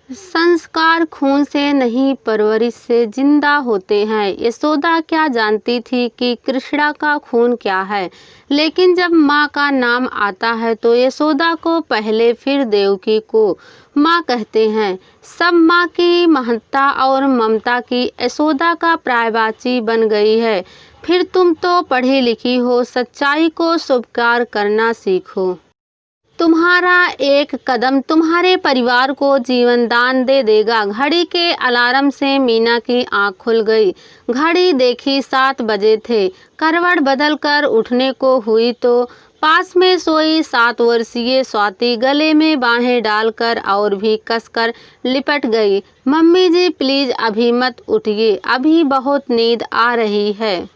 संस्कार खून से नहीं परवरिश से जिंदा होते हैं। यशोदा क्या जानती थी कि कृष्णा का खून क्या है, लेकिन जब माँ का नाम आता है तो यशोदा को पहले फिर देवकी को माँ कहते हैं। सब माँ की महत्ता और ममता की यशोदा का पर्यायवाची बन गई है। फिर तुम तो पढ़ी लिखी हो, सच्चाई को स्वीकार करना सीखो। तुम्हारा एक कदम तुम्हारे परिवार को जीवन दान दे देगा। घड़ी के अलार्म से मीना की आंख खुल गई। घड़ी देखी 7 बजे थे। करवट बदल कर उठने को हुई तो पास में सोई 7 वर्षीय स्वाति गले में बाहें डालकर और भी कसकर लिपट गई। मम्मी जी प्लीज अभी मत उठिए, अभी बहुत नींद आ रही है।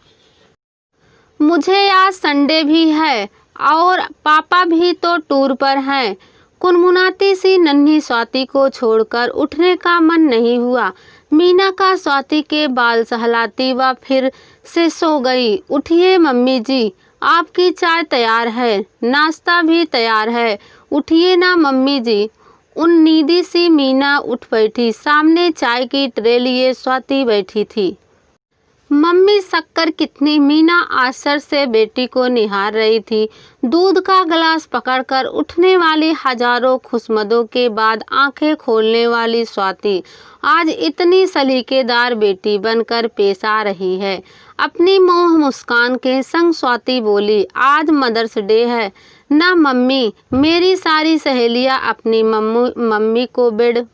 मुझे आज संडे भी है और पापा भी तो टूर पर हैं। कुनमुनाती सी नन्ही स्वाति को छोड़कर उठने का मन नहीं हुआ। मीना का स्वाति के बाल सहलाती व फिर से सो गई। उठिए मम्मी जी, आपकी चाय तैयार है, नाश्ता भी तैयार है, उठिए ना मम्मी जी। उन नींदी सी मीना उठ बैठी। सामने चाय की ट्रे लिए स्वाति बैठी थी। मम्मी शक्कर कितनी? मीना आश्चर्य से बेटी को निहार रही थी। दूध का गिलास पकड़कर उठने वाली हजारों खुशमदों के बाद आंखें खोलने वाली स्वाति आज इतनी सलीकेदार बेटी बनकर पेश आ रही है। अपनी मोह मुस्कान के संग स्वाति बोली, आज मदर्स डे है ना मम्मी? मेरी सारी सहेलियां अपनी मम्मी को बेटी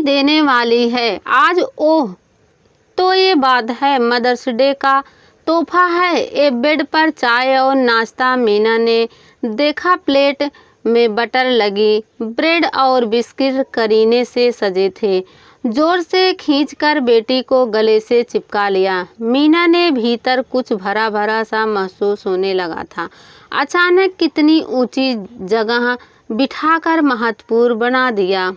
देने वाली है आज। ओह तो ये बात है, मदर्स डे का तोहफा है। ए बेड पर चाय और नाश्ता। मीना ने देखा प्लेट में बटर लगी ब्रेड और बिस्किट करीने से सजे थे। जोर से खींचकर बेटी को गले से चिपका लिया। मीना ने भीतर कुछ भरा भरा सा महसूस होने लगा था। अचानक कितनी ऊंची जगह बिठाकर महत्वपूर्ण बना दिया।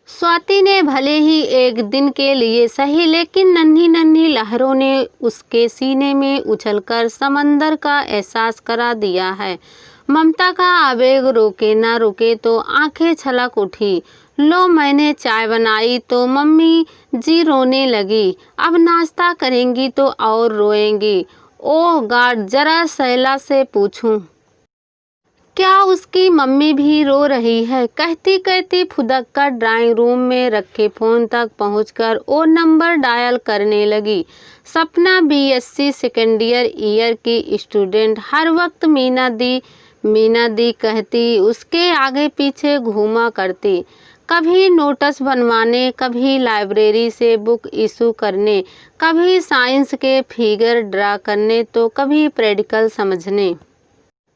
स्वाति ने भले ही एक दिन के लिए सही, लेकिन नन्ही नन्ही लहरों ने उसके सीने में उछलकर समंदर का एहसास करा दिया है। ममता का आवेग रोके ना रुके तो आंखें छलक उठी। लो मैंने चाय बनाई तो मम्मी जी रोने लगी। अब नाश्ता करेंगी तो और रोएंगी। ओह गॉड, जरा शैला से पूछूं क्या उसकी मम्मी भी रो रही है? कहती कहती फुदक कर ड्राइंग रूम में रखे फोन तक पहुंचकर वो नंबर डायल करने लगी। सपना बीएससी सेकेंड ईयर की स्टूडेंट। हर वक्त मीना दी कहती उसके आगे पीछे घूमा करती। कभी नोट्स बनवाने, कभी लाइब्रेरी से बुक इशू करने, कभी साइंस के फिगर ड्रा करने तो कभी प्रैक्टिकल समझने।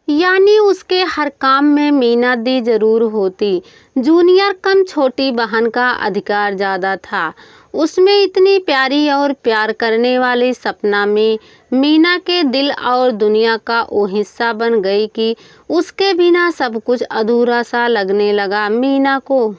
यानी उसके हर काम में मीना दी जरूर होती। जूनियर कम छोटी बहन का अधिकार ज़्यादा था उसमें। इतनी प्यारी और प्यार करने वाली सपना में मीना के दिल और दुनिया का वो हिस्सा बन गई कि उसके बिना सब कुछ अधूरा सा लगने लगा मीना को।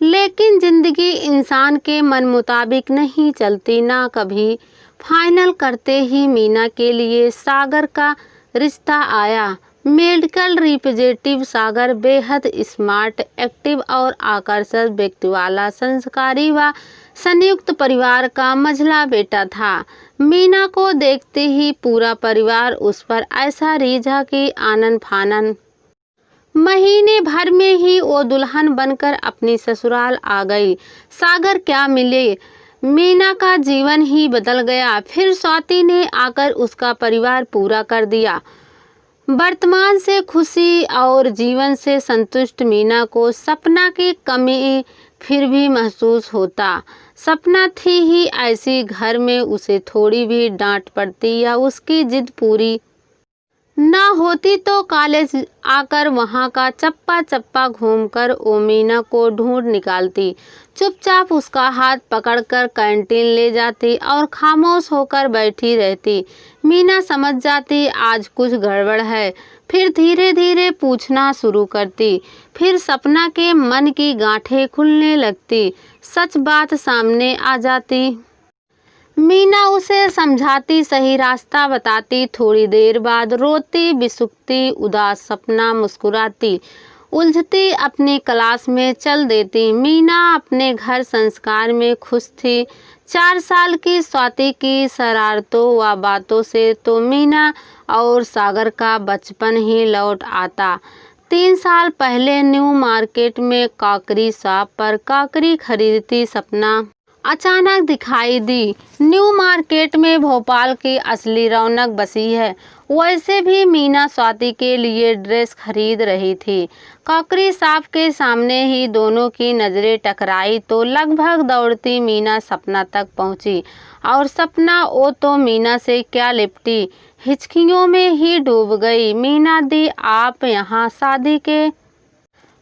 लेकिन जिंदगी इंसान के मन मुताबिक नहीं चलती ना कभी। फाइनल करते ही मीना के लिए सागर का रिश्ता आया। मेडिकल रिप्रेजेंटेटिव सागर बेहद स्मार्ट, एक्टिव और आकर्षक व्यक्ति वाला संस्कारी व संयुक्त परिवार का मझला बेटा था। मीना को देखते ही पूरा परिवार उस पर ऐसा रिझा कि आनन फानन। महीने भर में ही वो दुल्हन बनकर अपनी ससुराल आ गई। सागर क्या मिले, मीना का जीवन ही बदल गया। फिर स्वाति ने आकर उसका परिवार पूरा कर दिया। वर्तमान से खुशी और जीवन से संतुष्ट मीना को सपना की कमी फिर भी महसूस होता। सपना थी ही ऐसी, घर में उसे थोड़ी भी डांट पड़ती या उसकी जिद पूरी ना होती तो कॉलेज आकर वहाँ का चप्पा चप्पा घूमकर वो मीना को ढूंढ निकालती। चुपचाप उसका हाथ पकड़कर कैंटीन ले जाती और खामोश होकर बैठी रहती। मीना समझ जाती आज कुछ गड़बड़ है। फिर धीरे धीरे पूछना शुरू करती। फिर सपना के मन की गांठें खुलने लगती। सच बात सामने आ जाती। मीना उसे समझाती, सही रास्ता बताती। थोड़ी देर बाद रोती बिसुखती उदास सपना मुस्कुराती। उलझती अपनी क्लास में चल देती। मीना अपने घर संस्कार में खुश थी। 4 साल की स्वाति की शरारतों व बातों से तो मीना और सागर का बचपन ही लौट आता। 3 साल पहले न्यू मार्केट में काकरी शॉप पर काकरी खरीदती सपना अचानक दिखाई दी। न्यू मार्केट में भोपाल की असली रौनक बसी है। वैसे भी मीना स्वाति के लिए ड्रेस खरीद रही थी। काकरी शॉप के सामने ही दोनों की नज़रें टकराई तो लगभग दौड़ती मीना सपना तक पहुंची और सपना वो तो मीना से क्या लिपटी, हिचकियों में ही डूब गई। मीना दी, आप यहाँ शादी के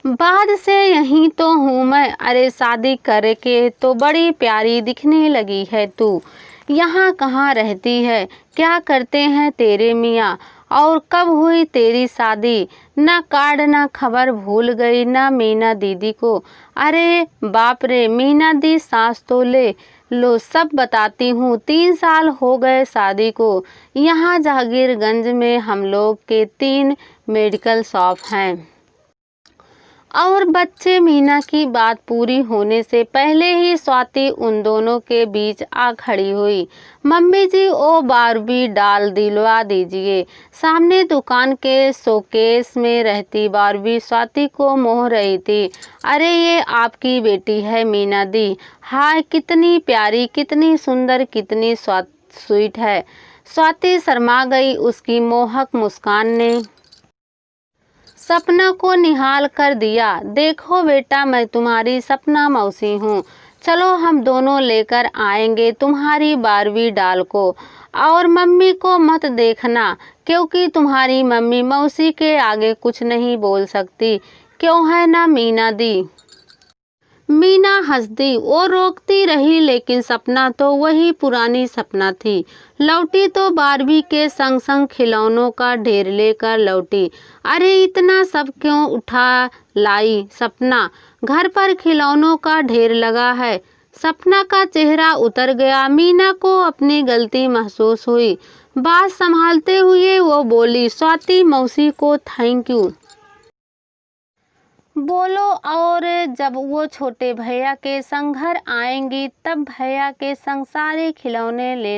बाद से यहीं तो हूँ मैं। अरे शादी करके तो बड़ी प्यारी दिखने लगी है तू। यहाँ कहाँ रहती है, क्या करते हैं तेरे मियाँ, और कब हुई तेरी शादी? न कार्ड न खबर, भूल गई न मीना दीदी को। अरे बाप रे, मीना दी सांस तो ले लो, सब बताती हूँ। 3 साल हो गए शादी को। यहाँ जहांगीरगंज में हम लोग के 3 मेडिकल शॉप हैं और बच्चे। मीना की बात पूरी होने से पहले ही स्वाति उन दोनों के बीच आ खड़ी हुई। मम्मी जी, ओ बारबी डॉल दिलवा दीजिए। सामने दुकान के शोकेस में रहती बारबी स्वाति को मोह रही थी। अरे ये आपकी बेटी है मीना दी। हाय कितनी प्यारी, कितनी सुंदर, कितनी स्वीट है। स्वाति शर्मा गई। उसकी मोहक मुस्कान ने सपना को निहाल कर दिया। देखो बेटा, मैं तुम्हारी सपना मौसी हूँ। चलो हम दोनों लेकर आएंगे तुम्हारी बारबी डॉल को। और मम्मी को मत देखना, क्योंकि तुम्हारी मम्मी मौसी के आगे कुछ नहीं बोल सकती। क्यों है ना मीना दी? मीना हंस दी। वो रोकती रही लेकिन सपना तो वही पुरानी सपना थी। लौटी तो बारबी के संग संग खिलौनों का ढेर लेकर लौटी। अरे इतना सब क्यों उठा लाई सपना? घर पर खिलौनों का ढेर लगा है। सपना का चेहरा उतर गया। मीना को अपनी गलती महसूस हुई। बात संभालते हुए वो बोली, स्वाति मौसी को थैंक यू बोलो, और जब वो छोटे भैया के संग घर आएंगी तब भैया के संग सारे खिलौने ले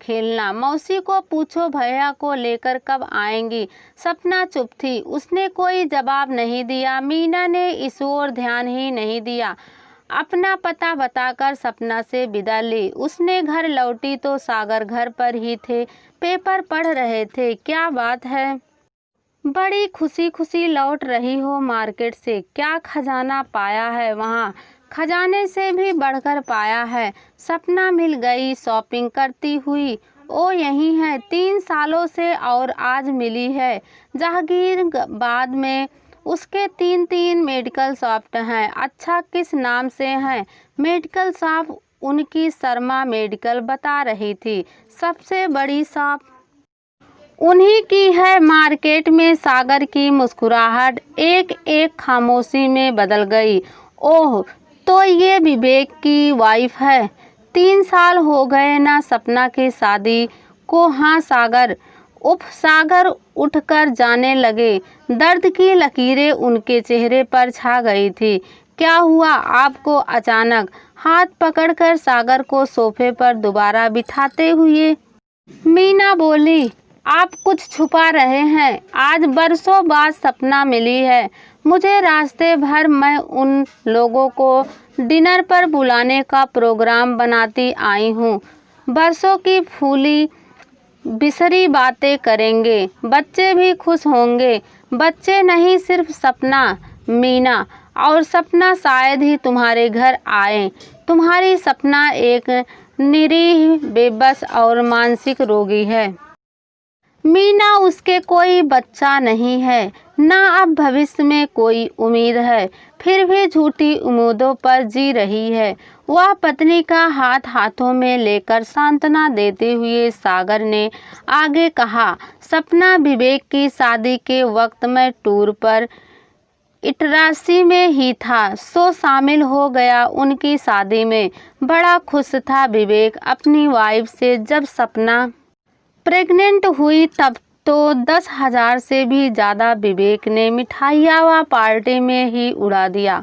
खेलना। मौसी को पूछो भैया को लेकर कब आएंगी। सपना चुप थी, उसने कोई जवाब नहीं दिया। मीना ने इस ओर ध्यान ही नहीं दिया। अपना पता बताकर सपना से विदा ली। उसने घर लौटी तो सागर घर पर ही थे, पेपर पढ़ रहे थे। क्या बात है, बड़ी खुशी खुशी लौट रही हो मार्केट से? क्या खजाना पाया है वहाँ? खजाने से भी बढ़कर पाया है। सपना मिल गई शॉपिंग करती हुई। ओ यही है, 3 सालों से और आज मिली है। जहांगीराबाद में उसके 3 मेडिकल शॉप हैं। अच्छा, किस नाम से हैं मेडिकल शॉप? उनकी शर्मा मेडिकल बता रही थी। सबसे बड़ी शॉप उन्हीं की है मार्केट में। सागर की मुस्कुराहट एक एक खामोशी में बदल गई। ओह, तो ये विवेक की वाइफ है। 3 साल हो गए ना सपना की शादी को। हाँ सागर। उफ, सागर उठकर जाने लगे। दर्द की लकीरें उनके चेहरे पर छा गई थी। क्या हुआ आपको अचानक? हाथ पकड़कर सागर को सोफे पर दोबारा बिठाते हुए मीना बोली, आप कुछ छुपा रहे हैं। आज बरसों बाद सपना मिली है मुझे। रास्ते भर मैं उन लोगों को डिनर पर बुलाने का प्रोग्राम बनाती आई हूँ। बरसों की फूली बिसरी बातें करेंगे। बच्चे भी खुश होंगे। बच्चे नहीं, सिर्फ सपना, मीना और सपना शायद ही तुम्हारे घर आए। तुम्हारी सपना एक निरीह, बेबस और मानसिक रोगी है। मीना उसके कोई बच्चा नहीं है, ना अब भविष्य में कोई उम्मीद है। फिर भी झूठी उम्मीदों पर जी रही है। वह पत्नी का हाथ हाथों में लेकर सांत्वना देते हुए सागर ने आगे कहा, सपना विवेक की शादी के वक्त मैं टूर पर इटरासी में ही था, सो शामिल हो गया उनकी शादी में। बड़ा खुश था विवेक अपनी वाइफ से। जब सपना प्रेग्नेंट हुई तब तो 10,000 से भी ज़्यादा विवेक ने मिठाइयाँ व पार्टी में ही उड़ा दिया।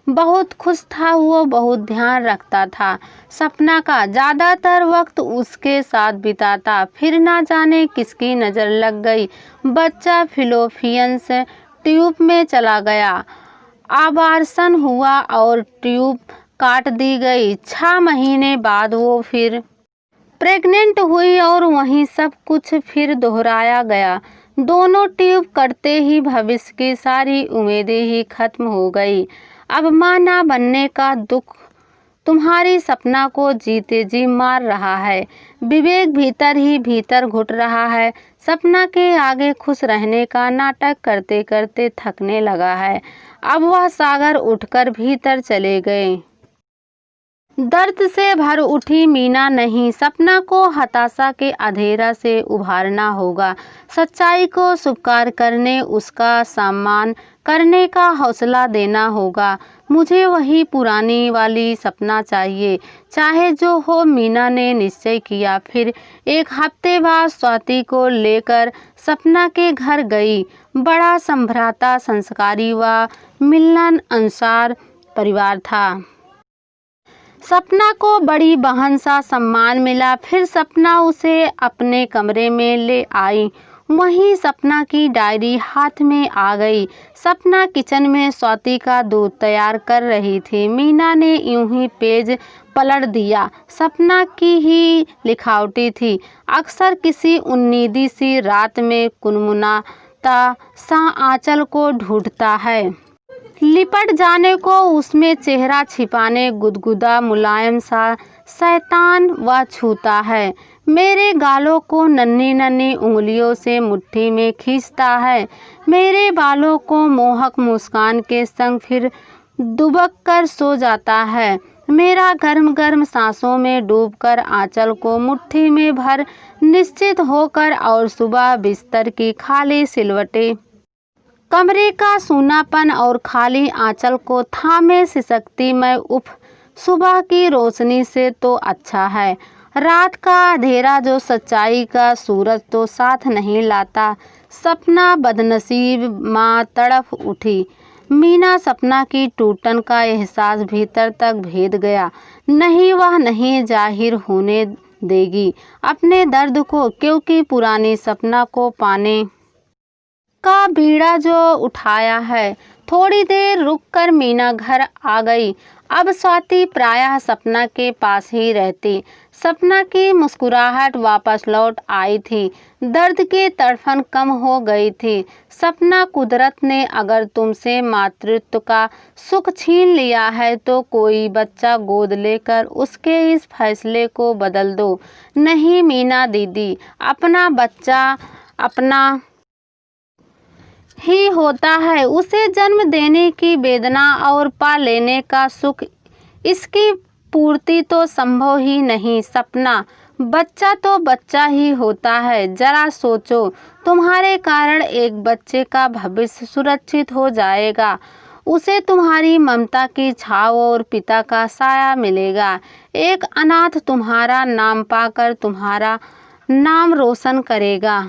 बहुत खुश था वो, बहुत ध्यान रखता था सपना का, ज़्यादातर वक्त उसके साथ बिताता। फिर ना जाने किसकी नज़र लग गई, बच्चा फिलोपियंस ट्यूब में चला गया। आबार्सन हुआ और ट्यूब काट दी गई। 6 महीने बाद वो फिर प्रेग्नेंट हुई और वहीं सब कुछ फिर दोहराया गया। दोनों ट्यूब कटते ही भविष्य की सारी उम्मीदें ही खत्म हो गई। अब माँ ना बनने का दुख तुम्हारी सपना को जीते जी मार रहा है। विवेक भीतर ही भीतर घुट रहा है। सपना के आगे खुश रहने का नाटक करते करते थकने लगा है। अब वह सागर उठकर भीतर चले गए। दर्द से भर उठी मीना नहीं, सपना को हताशा के अंधेरा से उभारना होगा। सच्चाई को स्वीकार करने, उसका सम्मान करने का हौसला देना होगा। मुझे वही पुरानी वाली सपना चाहिए, चाहे जो हो, मीना ने निश्चय किया। फिर 1 हफ्ते बाद स्वाति को लेकर सपना के घर गई। बड़ा संभ्राता, संस्कारी व मिलनसार परिवार था। सपना को बड़ी बहन सा सम्मान मिला। फिर सपना उसे अपने कमरे में ले आई। वहीं सपना की डायरी हाथ में आ गई। सपना किचन में स्वाति का दूध तैयार कर रही थी। मीना ने यूं ही पेज पलट दिया। सपना की ही लिखावटी थी। अक्सर किसी उन्नीदी सी रात में कुनमुनाता सा आंचल को ढूंढता है, लिपट जाने को, उसमें चेहरा छिपाने गुदगुदा मुलायम सा शैतान व छूता है। मेरे गालों को नन्ही नन्ही उंगलियों से मुट्ठी में खींचता है। मेरे बालों को मोहक मुस्कान के संग फिर दुबक कर सो जाता है। मेरा गर्म गर्म सांसों में डूबकर आंचल को मुट्ठी में भर निश्चित होकर, और सुबह बिस्तर की खाली सिलवटें, कमरे का सूनापन और खाली आंचल को थामे सिसकती मैं, उफ, सुबह की रोशनी से तो अच्छा है रात का अंधेरा जो सच्चाई का सूरज तो साथ नहीं लाता। सपना बदनसीब माँ तड़प उठी। मीना सपना की टूटन का एहसास भीतर तक भेद गया। नहीं, वह नहीं जाहिर होने देगी अपने दर्द को, क्योंकि पुरानी सपना को पाने का बीड़ा जो उठाया है। थोड़ी देर रुककर मीना घर आ गई। अब स्वाति प्रायः सपना के पास ही रहती। सपना की मुस्कुराहट वापस लौट आई थी। दर्द की तड़फन कम हो गई थी। सपना, कुदरत ने अगर तुमसे मातृत्व का सुख छीन लिया है तो कोई बच्चा गोद लेकर उसके इस फैसले को बदल दो। नहीं मीना दीदी, अपना बच्चा अपना ही होता है। उसे जन्म देने की वेदना और पा लेने का सुख, इसकी पूर्ति तो संभव ही नहीं। सपना, बच्चा तो बच्चा ही होता है। जरा सोचो, तुम्हारे कारण एक बच्चे का भविष्य सुरक्षित हो जाएगा। उसे तुम्हारी ममता की छाव और पिता का साया मिलेगा। एक अनाथ तुम्हारा नाम पाकर तुम्हारा नाम रोशन करेगा।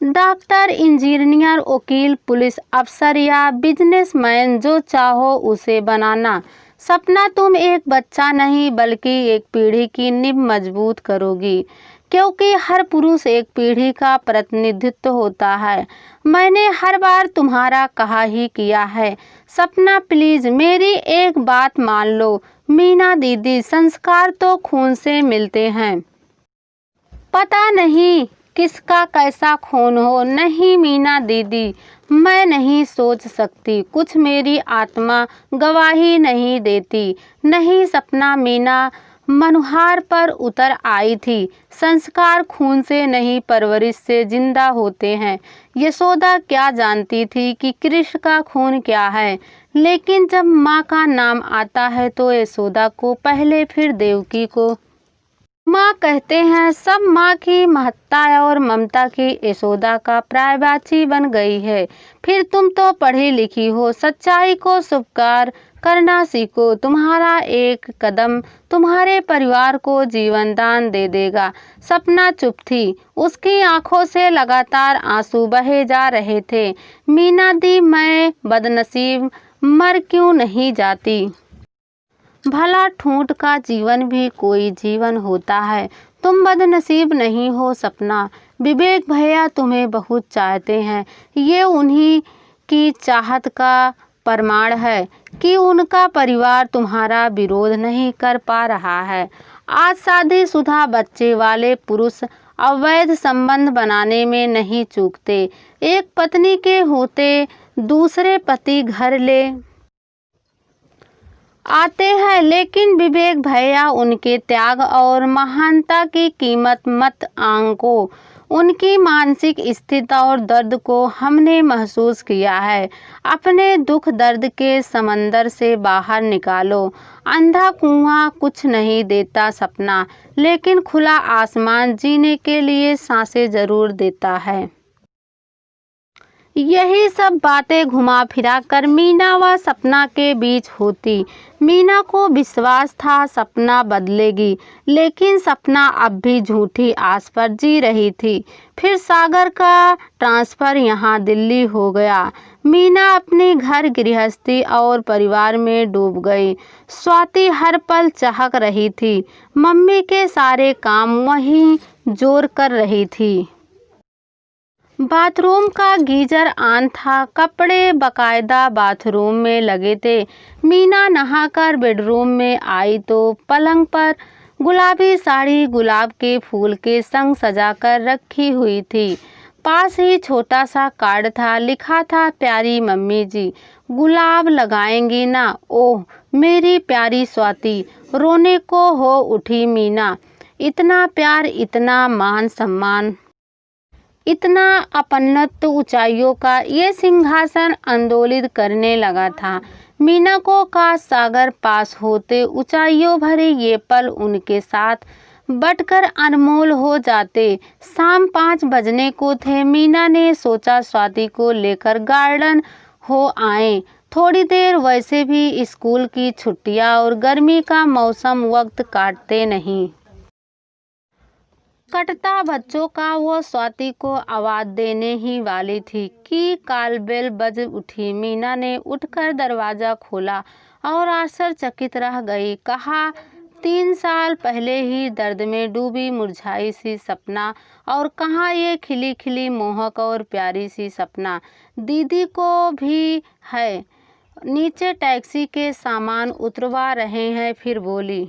डॉक्टर, इंजीनियर, वकील, पुलिस अफसर या बिजनेसमैन, जो चाहो उसे बनाना। सपना, तुम एक बच्चा नहीं बल्कि एक पीढ़ी की नींव मजबूत करोगी, क्योंकि हर पुरुष एक पीढ़ी का प्रतिनिधित्व होता है। मैंने हर बार तुम्हारा कहा ही किया है। सपना, प्लीज मेरी एक बात मान लो। मीना दीदी, संस्कार तो खून से मिलते हैं, पता नहीं किसका कैसा खून हो। नहीं मीना दीदी, मैं नहीं सोच सकती, कुछ मेरी आत्मा गवाही नहीं देती। नहीं सपना, मीना मनुहार पर उतर आई थी। संस्कार खून से नहीं, परवरिश से जिंदा होते हैं। यशोदा क्या जानती थी कि कृष्ण का खून क्या है, लेकिन जब माँ का नाम आता है तो यशोदा को पहले, फिर देवकी को माँ कहते हैं सब माँ की महत्ता और ममता की यशोदा का पर्यायवाची बन गई है। फिर तुम तो पढ़ी लिखी हो, सच्चाई को स्वीकार करना सीखो। तुम्हारा एक कदम तुम्हारे परिवार को जीवन दान दे देगा। सपना चुप थी, उसकी आंखों से लगातार आंसू बहे जा रहे थे। मीना दी, मैं बदनसीब मर क्यों नहीं जाती? भला ठूंठ का जीवन भी कोई जीवन होता है। तुम बदनसीब नहीं हो सपना। विवेक भैया तुम्हें बहुत चाहते हैं। ये उन्हीं की चाहत का प्रमाण है कि उनका परिवार तुम्हारा विरोध नहीं कर पा रहा है। आज शादीशुदा बच्चे वाले पुरुष अवैध संबंध बनाने में नहीं चूकते। एक पत्नी के होते दूसरे पति घर ले आते हैं, लेकिन विवेक भैया उनके त्याग और महानता की कीमत मत आंको। उनकी मानसिक स्थिति और दर्द को हमने महसूस किया है। अपने दुख दर्द के समंदर से बाहर निकालो। अंधा कुआं कुछ नहीं देता सपना, लेकिन खुला आसमान जीने के लिए सांसें जरूर देता है। यही सब बातें घुमा फिरा कर मीना व सपना के बीच होती। मीना को विश्वास था सपना बदलेगी, लेकिन सपना अब भी झूठी आस पर जी रही थी। फिर सागर का ट्रांसफ़र यहाँ दिल्ली हो गया। मीना अपने घर गृहस्थी और परिवार में डूब गई। स्वाति हर पल चहक रही थी। मम्मी के सारे काम वही जोर कर रही थी। बाथरूम का गीजर ऑन था, कपड़े बकायदा बाथरूम में लगे थे। मीना नहाकर बेडरूम में आई तो पलंग पर गुलाबी साड़ी गुलाब के फूल के संग सजाकर रखी हुई थी। पास ही छोटा सा कार्ड था, लिखा था, प्यारी मम्मी जी, गुलाब लगाएंगी ना? ओह मेरी प्यारी स्वाति। रोने को हो उठी मीना। इतना प्यार, इतना मान सम्मान, इतना अपनत्व ऊंचाइयों का ये सिंहासन आंदोलित करने लगा था। मीना को काश सागर पास होते, ऊंचाइयों भरे ये पल उनके साथ बटकर अनमोल हो जाते। शाम 5 बजने को थे। मीना ने सोचा स्वाति को लेकर गार्डन हो आए। थोड़ी देर, वैसे भी स्कूल की छुट्टियां और गर्मी का मौसम वक्त काटते नहीं। कटता बच्चों का वो स्वाति को आवाज़ देने ही वाली थी कि कालबेल बज उठी। मीना ने उठकर दरवाज़ा खोला और आश्चर्यचकित रह गई। कहा, 3 साल पहले ही दर्द में डूबी मुरझाई सी सपना, और कहाँ ये खिली खिली मोहक और प्यारी सी सपना। दीदी को भी है। नीचे टैक्सी के सामान उतरवा रहे हैं। फिर बोली,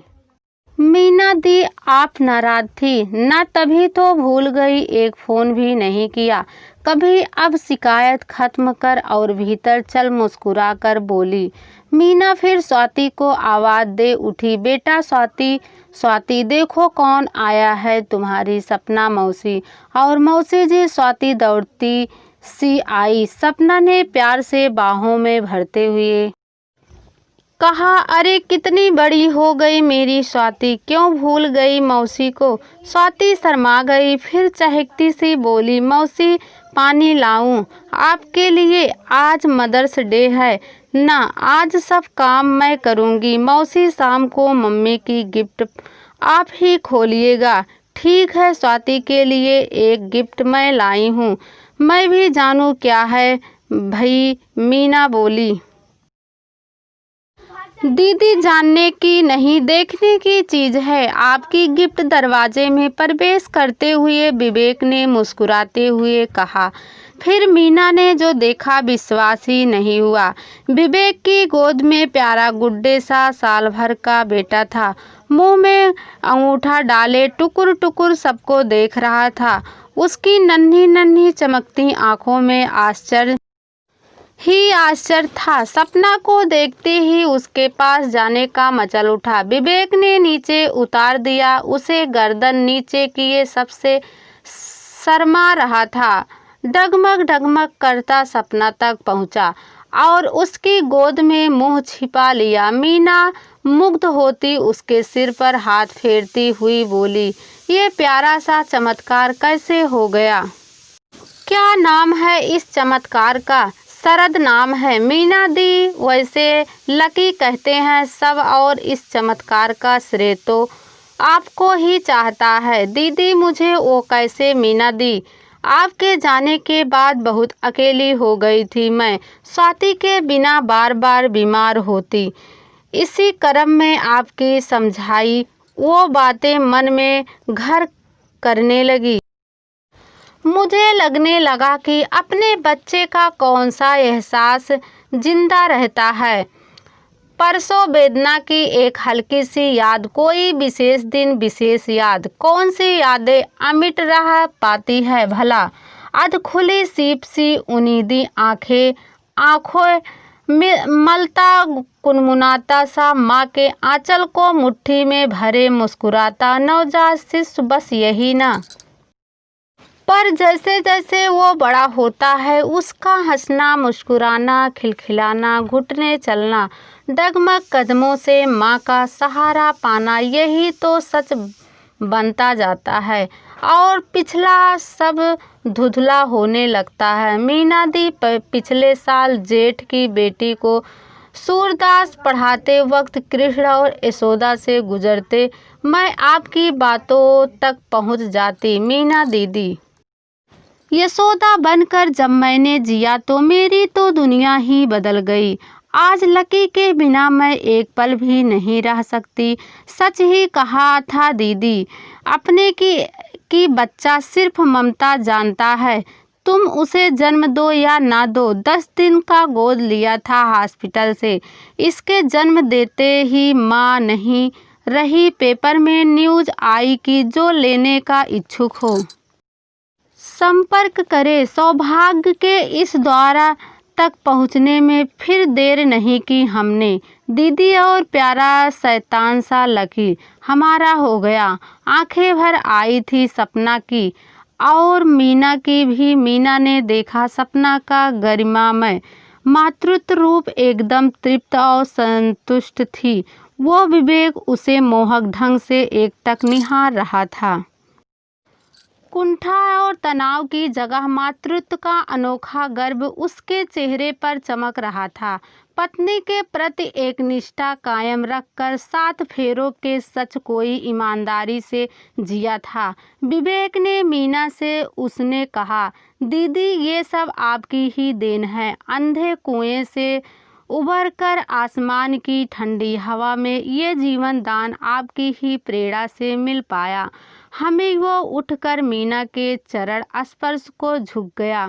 मीना दी, आप नाराज थी ना? तभी तो भूल गई, एक फ़ोन भी नहीं किया कभी। अब शिकायत खत्म कर और भीतर चल, मुस्कुरा कर बोली मीना। फिर स्वाति को आवाज़ दे उठी, बेटा स्वाति, स्वाति देखो कौन आया है, तुम्हारी सपना मौसी। और मौसी जी? स्वाति दौड़ती सी आई। सपना ने प्यार से बाहों में भरते हुए कहा, अरे कितनी बड़ी हो गई मेरी स्वाति, क्यों भूल गई मौसी को? स्वाति शर्मा गई, फिर चहकती सी बोली, मौसी पानी लाऊं आपके लिए? आज मदर्स डे है ना, आज सब काम मैं करूंगी। मौसी, शाम को मम्मी की गिफ्ट आप ही खोलिएगा। ठीक है, स्वाति के लिए एक गिफ्ट मैं लाई हूँ। मैं भी जानूँ क्या है भई? मीना बोली, दीदी जानने की नहीं, देखने की चीज है आपकी गिफ्ट। दरवाजे में प्रवेश करते हुए विवेक ने मुस्कुराते हुए कहा। फिर मीना ने जो देखा विश्वास ही नहीं हुआ। विवेक की गोद में प्यारा गुड्डे सा साल भर का बेटा था। मुंह में अंगूठा डाले टुकुर टुकुर सबको देख रहा था। उसकी नन्ही नन्ही चमकती आंखों में आश्चर्य था। सपना को देखते ही उसके पास जाने का मचल उठा। विवेक ने नीचे उतार दिया उसे। गर्दन नीचे किए सबसे शर्मा रहा था। डगमग डगमग करता सपना तक पहुंचा और उसकी गोद में मुंह छिपा लिया। मीना मुग्ध होती उसके सिर पर हाथ फेरती हुई बोली, ये प्यारा सा चमत्कार कैसे हो गया? क्या नाम है इस चमत्कार का? शरद नाम है मीना दी। वैसे लकी कहते हैं सब, और इस चमत्कार का श्रेय तो आपको ही चाहता है। दीदी मुझे वो कैसे मीना दी? आपके जाने के बाद बहुत अकेली हो गई थी मैं। स्वाति के बिना बार बार बीमार होती। इसी क्रम में आपकी समझाई वो बातें मन में घर करने लगी। मुझे लगने लगा कि अपने बच्चे का कौन सा एहसास जिंदा रहता है। परसों वेदना की एक हल्की सी याद, कोई विशेष दिन विशेष याद, कौन सी यादें अमिट रह पाती है भला। अधखुली सीप सी उनीदी आंखों में मलता कुनमुनाता सा, माँ के आंचल को मुट्ठी में भरे मुस्कुराता नवजात शिशु, बस यही ना। पर जैसे जैसे वो बड़ा होता है उसका हंसना, मुस्कुराना, खिलखिलाना, घुटने चलना, डगमग कदमों से माँ का सहारा पाना, यही तो सच बनता जाता है और पिछला सब धुंधला होने लगता है। मीना दी पिछले साल जेठ की बेटी को सूरदास पढ़ाते वक्त कृष्ण और यशोदा से गुजरते मैं आपकी बातों तक पहुँच जाती। मीना दीदी, यशोदा बनकर जब मैंने जिया तो मेरी तो दुनिया ही बदल गई। आज लकी के बिना मैं एक पल भी नहीं रह सकती। सच ही कहा था दीदी, अपने की बच्चा सिर्फ ममता जानता है। तुम उसे जन्म दो या ना दो, 10 दिन का गोद लिया था हॉस्पिटल से। इसके जन्म देते ही माँ नहीं रही। पेपर में न्यूज़ आई कि जो लेने का इच्छुक हो संपर्क करे। सौभाग्य के इस द्वारा तक पहुंचने में फिर देर नहीं की हमने। दीदी और प्यारा शैतान सा लकी हमारा हो गया। आंखें भर आई थी सपना की और मीना की भी। मीना ने देखा सपना का गरिमामय मातृत्व रूप, एकदम तृप्त और संतुष्ट थी। वो विवेक उसे मोहक ढंग से एकटक निहार रहा था। कुंठा और तनाव की जगह मातृत्व का अनोखा गर्व उसके चेहरे पर चमक रहा था। पत्नी के प्रति एक निष्ठा कायम रखकर 7 फेरों के सच कोई ईमानदारी से जिया था। विवेक ने मीना से उसने कहा, दीदी ये सब आपकी ही देन है। अंधे कुएं से उभरकर आसमान की ठंडी हवा में ये जीवन दान आपकी ही प्रेरणा से मिल पाया हमें। वो उठकर मीना के चरण स्पर्श को झुक गया।